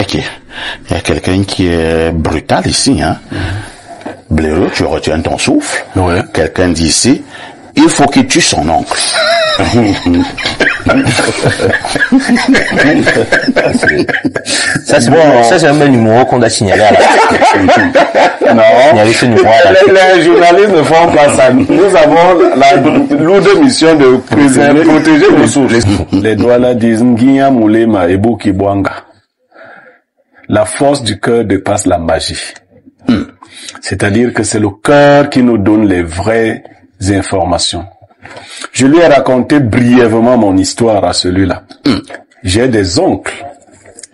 Ok. Il y a quelqu'un qui est brutal ici, hein. Blaireau, tu retiens ton souffle. Ouais. Quelqu'un dit ici, il faut qu'il tue son oncle. Ça c'est un numéro qu'on a signalé à la Non. signaler ce numéro à la Les journalistes ne font pas ça. Nous avons la lourde mission de protéger nos sources. Les Douala disent Ngiya Mulema Ebu Kibwanga. La force du cœur dépasse la magie. C'est-à-dire que c'est le cœur qui nous donne les vraies informations. Je lui ai raconté brièvement mon histoire à celui-là. J'ai des oncles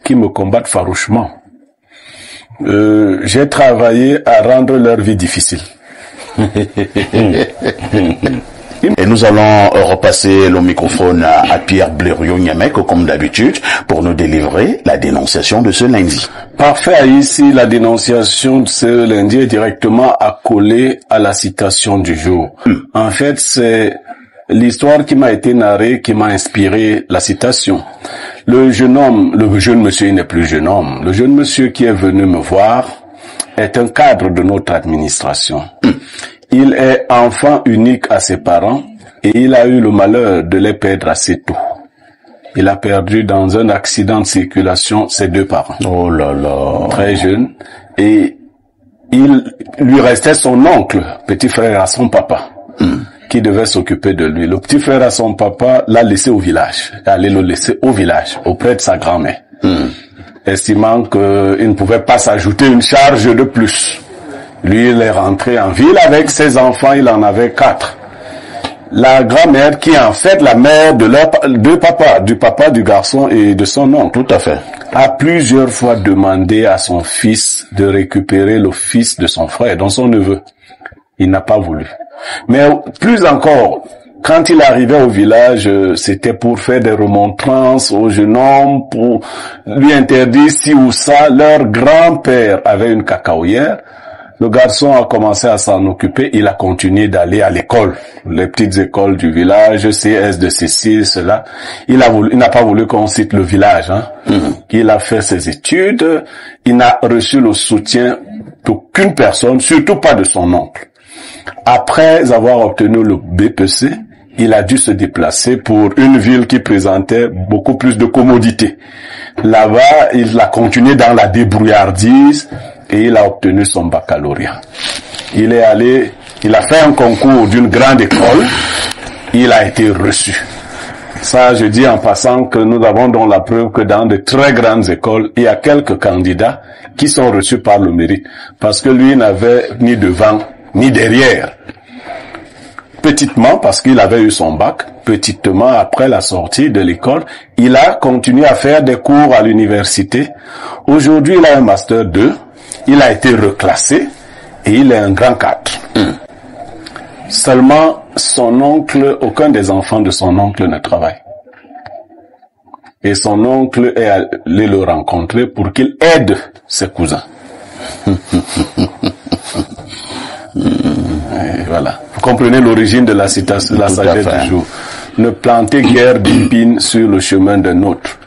qui me combattent farouchement. J'ai travaillé à rendre leur vie difficile. Et nous allons repasser le microphone à Pierre Blériot-Niamek, comme d'habitude, pour nous délivrer la dénonciation de ce lundi. Parfait, ici, la dénonciation de ce lundi est directement accolée à la citation du jour. En fait, c'est l'histoire qui m'a été narrée qui m'a inspiré la citation. Le jeune monsieur, il n'est plus jeune homme. Le jeune monsieur qui est venu me voir est un cadre de notre administration. Il est enfant unique à ses parents et il a eu le malheur de les perdre assez tôt. Il a perdu dans un accident de circulation ses deux parents. Oh là là. Très jeune. Et il lui restait son oncle, petit frère à son papa, qui devait s'occuper de lui. Le petit frère à son papa l'a laissé au village. Allait le laisser au village, auprès de sa grand-mère. Estimant qu'il ne pouvait pas s'ajouter une charge de plus. Lui, il est rentré en ville avec ses enfants, il en avait 4. La grand-mère, qui est en fait la mère de leurs deux papas, du papa du garçon et de son oncle, Tout à fait. a plusieurs fois demandé à son fils de récupérer le fils de son frère, dont son neveu. Il n'a pas voulu. Mais plus encore, quand il arrivait au village, c'était pour faire des remontrances au jeune homme, pour lui interdire ci ou ça. Leur grand-père avait une cacaoyère. Le garçon a commencé à s'en occuper, il a continué d'aller à l'école, les petites écoles du village, CS de ceci, cela. Il n'a pas voulu qu'on cite le village, hein. Il a fait ses études, il n'a reçu le soutien d'aucune personne, surtout pas de son oncle. Après avoir obtenu le BPC, il a dû se déplacer pour une ville qui présentait beaucoup plus de commodités. Là-bas, il a continué dans la débrouillardise, et il a obtenu son baccalauréat. Il a fait un concours d'une grande école, il a été reçu. Ça, je dis en passant que nous avons donc la preuve que dans de très grandes écoles, il y a quelques candidats qui sont reçus par le mérite, parce que lui n'avait ni devant ni derrière. Petitement, parce qu'il avait eu son bac, petitement après la sortie de l'école, il a continué à faire des cours à l'université. Aujourd'hui, il a un master 2. Il a été reclassé et il est un grand cadre. Seulement, son oncle, aucun des enfants de son oncle ne travaille. Et son oncle est allé le rencontrer pour qu'il aide ses cousins. Et voilà. Vous comprenez l'origine de la citation, de la sagesse du jour. Ne plantez guère d'épines sur le chemin d'un autre.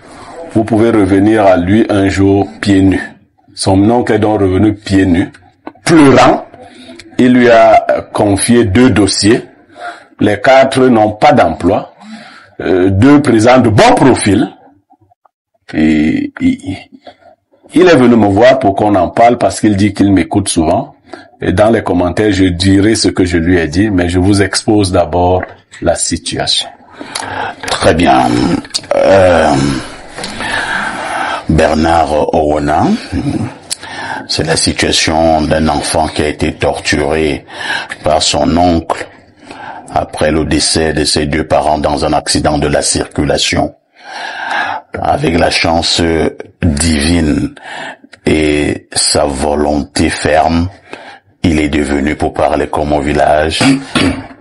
Vous pouvez revenir à lui un jour pieds nus. Son oncle est donc revenu pieds nus, pleurant. Il lui a confié 2 dossiers. Les 4 n'ont pas d'emploi. 2 présentent de bons profils. Et il est venu me voir pour qu'on en parle parce qu'il dit qu'il m'écoute souvent. Et dans les commentaires, je dirai ce que je lui ai dit, mais je vous expose d'abord la situation. Très bien. Bernard Owona, c'est la situation d'un enfant qui a été torturé par son oncle après le décès de ses 2 parents dans un accident de la circulation. Avec la chance divine et sa volonté ferme, il est devenu, pour parler comme au village,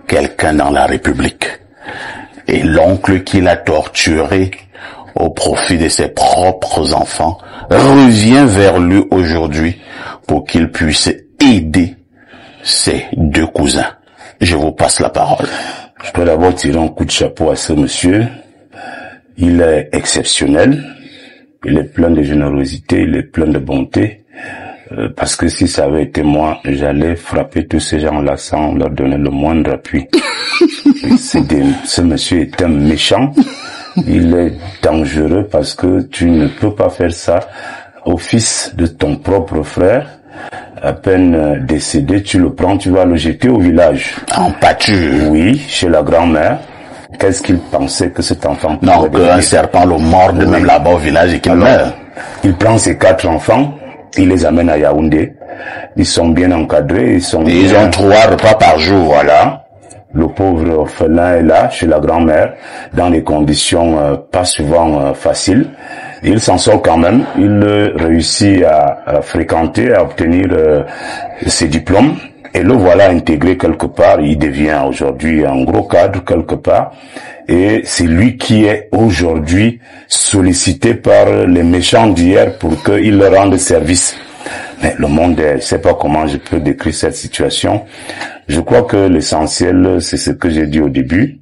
quelqu'un dans la République. Et l'oncle qui l'a torturé au profit de ses propres enfants revient vers lui aujourd'hui pour qu'il puisse aider ses 2 cousins. Je vous passe la parole. Je dois d'abord tirer un coup de chapeau à ce monsieur. Il est exceptionnel. il est plein de générosité, il est plein de bonté. Parce que si ça avait été moi, j'allais frapper tous ces gens-là sans leur donner le moindre appui. Ce monsieur est un méchant. Il est dangereux parce que tu ne peux pas faire ça au fils de ton propre frère. À peine décédé, tu le prends, tu vas le jeter au village. En pâture. Oui, chez la grand-mère. Qu'est-ce qu'il pensait que cet enfant... Non, qu'un serpent le morde même là-bas au village et qu'il meurt. Il prend ses 4 enfants, il les amène à Yaoundé. Ils sont bien encadrés, ils ont 3 repas par jour. Voilà. Le pauvre orphelin est là, chez la grand-mère, dans des conditions pas souvent faciles. Il s'en sort quand même. Il réussit à fréquenter, à obtenir ses diplômes. Et le voilà intégré quelque part. Il devient aujourd'hui un gros cadre quelque part. Et c'est lui qui est aujourd'hui sollicité par les méchants d'hier pour qu'il leur rende service. Mais le monde, je sais pas comment je peux décrire cette situation. Je crois que l'essentiel, c'est ce que j'ai dit au début.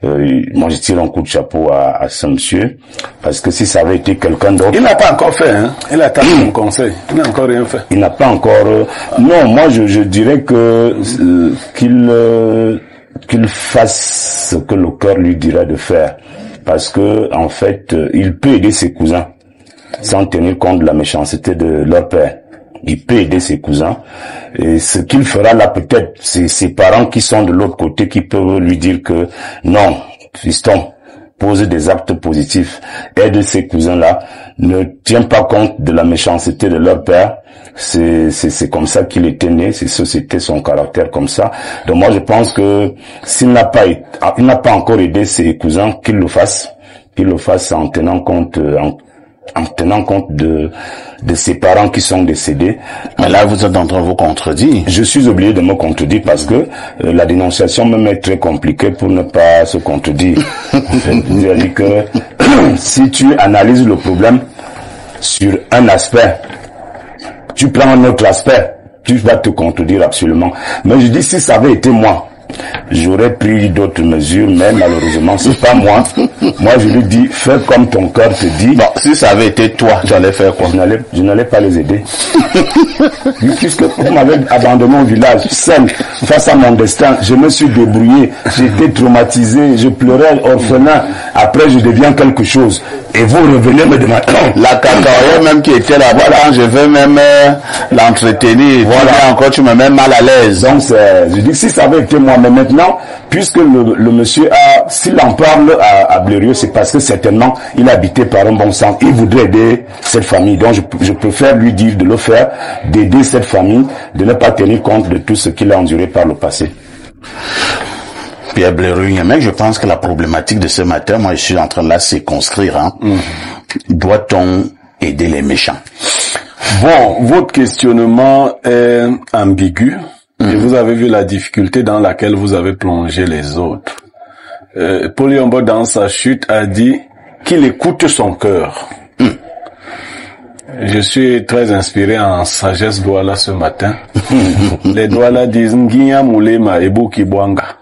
Moi, je tire un coup de chapeau à ce monsieur, parce que si ça avait été quelqu'un d'autre... Il n'a pas encore fait, hein. Il a attendu mon conseil. Il n'a encore rien fait. Il n'a pas encore... Non, moi, je dirais que qu'il fasse ce que le cœur lui dirait de faire. Parce que, en fait, il peut aider ses cousins, sans tenir compte de la méchanceté de leur père. Il peut aider ses cousins. Et ce qu'il fera là, peut-être, c'est ses parents qui sont de l'autre côté qui peuvent lui dire que non, fiston, pose des actes positifs, aide ses cousins-là, ne tiens pas compte de la méchanceté de leur père. C'est comme ça qu'il était né, c'était son caractère comme ça. Donc moi, je pense que s'il n'a pas encore aidé ses cousins, qu'il le fasse en tenant compte, de ses parents qui sont décédés. Mais là, vous êtes en train de vous contredire. Je suis obligé de me contredire parce que la dénonciation même est très compliquée pour ne pas se contredire. C'est-à-dire que si tu analyses le problème sur un aspect, tu prends un autre aspect, tu vas te contredire absolument. Mais je dis, si ça avait été moi, j'aurais pris d'autres mesures, mais malheureusement, c'est pas moi. Moi, je lui dis, fais comme ton cœur te dit. Bon, si ça avait été toi, tu allais faire quoi? Je n'allais pas les aider. Puisque vous m'avez abandonné au village, seul, face à mon destin, je me suis débrouillé, j'étais traumatisé, je pleurais, orphelin. Après, je deviens quelque chose. Et vous revenez me demander. La cacahuète même qui était là-bas, là, je veux même l'entretenir. Voilà, encore tu me mets mal à l'aise. Donc, je dis, si ça avait été moi, mais maintenant, puisque le monsieur s'il en parle à Blériot, c'est parce que certainement, il habitait par un bon sens. Il voudrait aider cette famille. Donc, je préfère lui dire de le faire, d'aider cette famille, de ne pas tenir compte de tout ce qu'il a enduré par le passé. Pierre Blériot, mais je pense que la problématique de ce matin, moi, je suis en train de la circonscrire, hein. Doit-on aider les méchants? Bon, votre questionnement est ambigu. Et vous avez vu la difficulté dans laquelle vous avez plongé les autres. Paul Yombo, dans sa chute, a dit qu'il écoute son cœur. Je suis très inspiré en sagesse Douala ce matin. Les Douala disent Ngiya Moulema Ebu Kibwanga.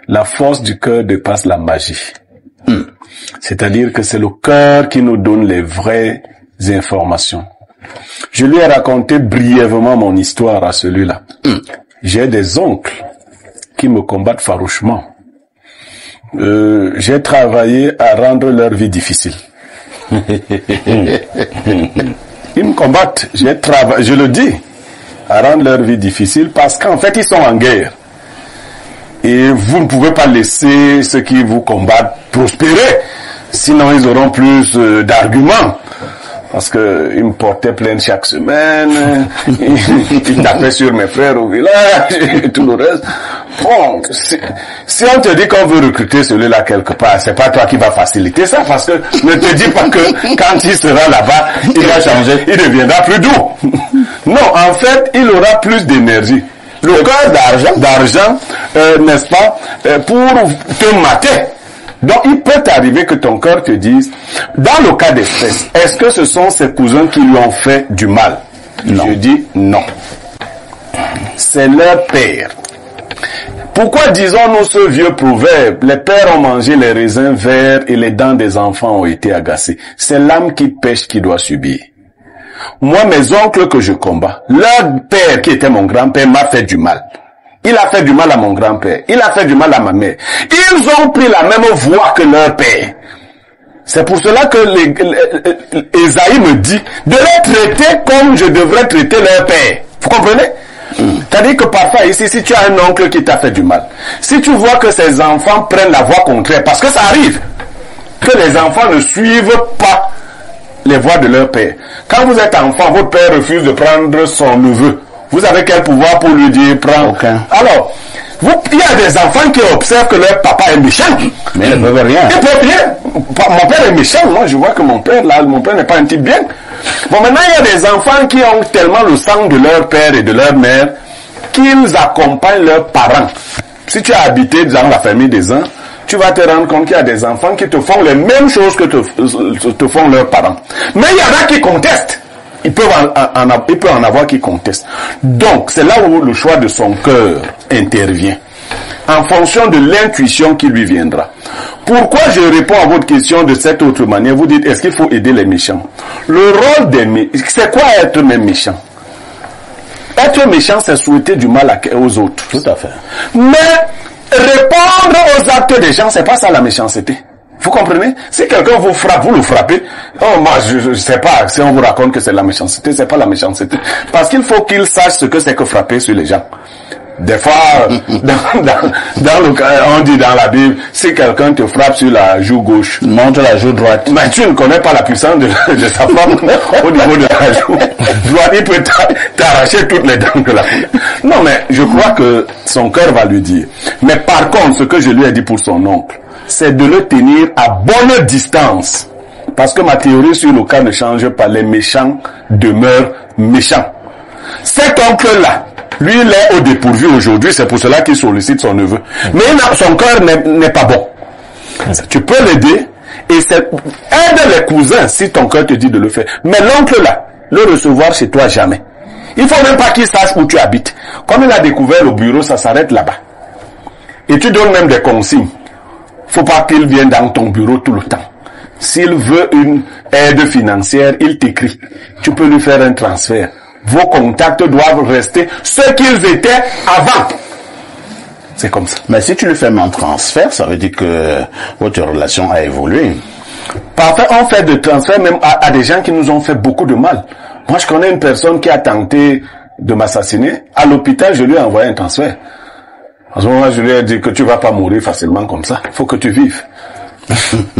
La force du cœur dépasse la magie. C'est-à-dire que c'est le cœur qui nous donne les vraies informations. Je lui ai raconté brièvement mon histoire à celui-là. J'ai des oncles qui me combattent farouchement. J'ai travaillé à rendre leur vie difficile. Ils me combattent. Je le dis, à rendre leur vie difficile parce qu'en fait, ils sont en guerre. Et vous ne pouvez pas laisser ceux qui vous combattent prospérer. Sinon, ils auront plus d'arguments. Parce que ils me portaient plainte chaque semaine, ils tapaient sur mes frères au village et tout le reste. Bon, si on te dit qu'on veut recruter celui-là quelque part, c'est pas toi qui va faciliter ça, parce que ne te dis pas que quand il sera là-bas, il va changer, il deviendra plus doux. Non, en fait, il aura plus d'énergie. Le cœur d'argent, n'est-ce pas, pour te mater. Donc, il peut arriver que ton cœur te dise, dans le cas d'espèce, est-ce que ce sont ses cousins qui lui ont fait du mal? Non. Je dis non. C'est leur père. Pourquoi disons-nous ce vieux proverbe? Les pères ont mangé les raisins verts et les dents des enfants ont été agacées. C'est l'âme qui pêche qui doit subir. Moi, mes oncles que je combats, leur père qui était mon grand-père m'a fait du mal. Il a fait du mal à mon grand-père. Il a fait du mal à ma mère. Ils ont pris la même voie que leur père. C'est pour cela que Esaïe me dit de les traiter comme je devrais traiter leur père. Vous comprenez? C'est-à-dire que parfois ici, si tu as un oncle qui t'a fait du mal, si tu vois que ses enfants prennent la voie contraire, parce que ça arrive, que les enfants ne suivent pas les voies de leur père. Quand vous êtes enfant, votre père refuse de prendre son neveu. Vous avez quel pouvoir pour lui dire prends? Aucun. Alors, il y a des enfants qui observent que leur papa est méchant. Mais ils ne peuvent rien. Ils peuvent rien. Mon père est méchant. Moi, je vois que mon père n'est pas un type bien. Bon, maintenant, il y a des enfants qui ont tellement le sang de leur père et de leur mère qu'ils accompagnent leurs parents. Si tu as habité dans la famille des uns, tu vas te rendre compte qu'il y a des enfants qui te font les mêmes choses que te font leurs parents. Mais il y en a qui contestent. Il peut en avoir qui contestent. Donc, c'est là où le choix de son cœur intervient. En fonction de l'intuition qui lui viendra. Pourquoi je réponds à votre question de cette autre manière? Vous dites, est-ce qu'il faut aider les méchants? Le rôle des méchants, c'est quoi être même méchant? Être méchant, c'est souhaiter du mal aux autres. Tout à fait. Mais répondre aux actes des gens, c'est pas ça la méchanceté. Vous comprenez? Si quelqu'un vous frappe, vous le frappez. Oh, moi, je sais pas. Si on vous raconte que c'est la méchanceté, c'est pas la méchanceté. Parce qu'il faut qu'il sache ce que c'est que frapper sur les gens. Des fois, on dit dans la Bible, si quelqu'un te frappe sur la joue gauche, montre la joue droite. Mais tu ne connais pas la puissance de sa femme au niveau de la joue droite. Il peut t'arracher toutes les dents de la femme. Non, mais je crois que son cœur va lui dire. Mais par contre, ce que je lui ai dit pour son oncle, c'est de le tenir à bonne distance. Parce que ma théorie sur le cas ne change pas. Les méchants demeurent méchants. Cet oncle-là, lui, il est au dépourvu aujourd'hui, c'est pour cela qu'il sollicite son neveu. Mais son cœur n'est pas bon. Tu peux l'aider, et aide les cousins si ton cœur te dit de le faire. Mais l'oncle là, le recevoir chez toi jamais. Il faut même pas qu'il sache où tu habites. Comme il a découvert le bureau, ça s'arrête là-bas. Et tu donnes même des consignes. Faut pas qu'il vienne dans ton bureau tout le temps. S'il veut une aide financière, il t'écrit. Tu peux lui faire un transfert. Vos contacts doivent rester ce qu'ils étaient avant. C'est comme ça. Mais si tu lui fais un transfert, ça veut dire que votre relation a évolué. Parfois, on fait des transferts même à des gens qui nous ont fait beaucoup de mal. Moi, je connais une personne qui a tenté de m'assassiner. À l'hôpital, je lui ai envoyé un transfert. À ce moment-là, je lui ai dit que tu vas pas mourir facilement comme ça. Il faut que tu vives.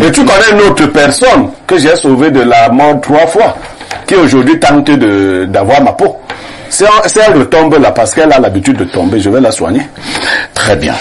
Et tu connais une autre personne que j'ai sauvée de la mort 3 fois, qui aujourd'hui tente d'avoir ma peau. Si elle retombe là, parce qu'elle a l'habitude de tomber, je vais la soigner. Très bien.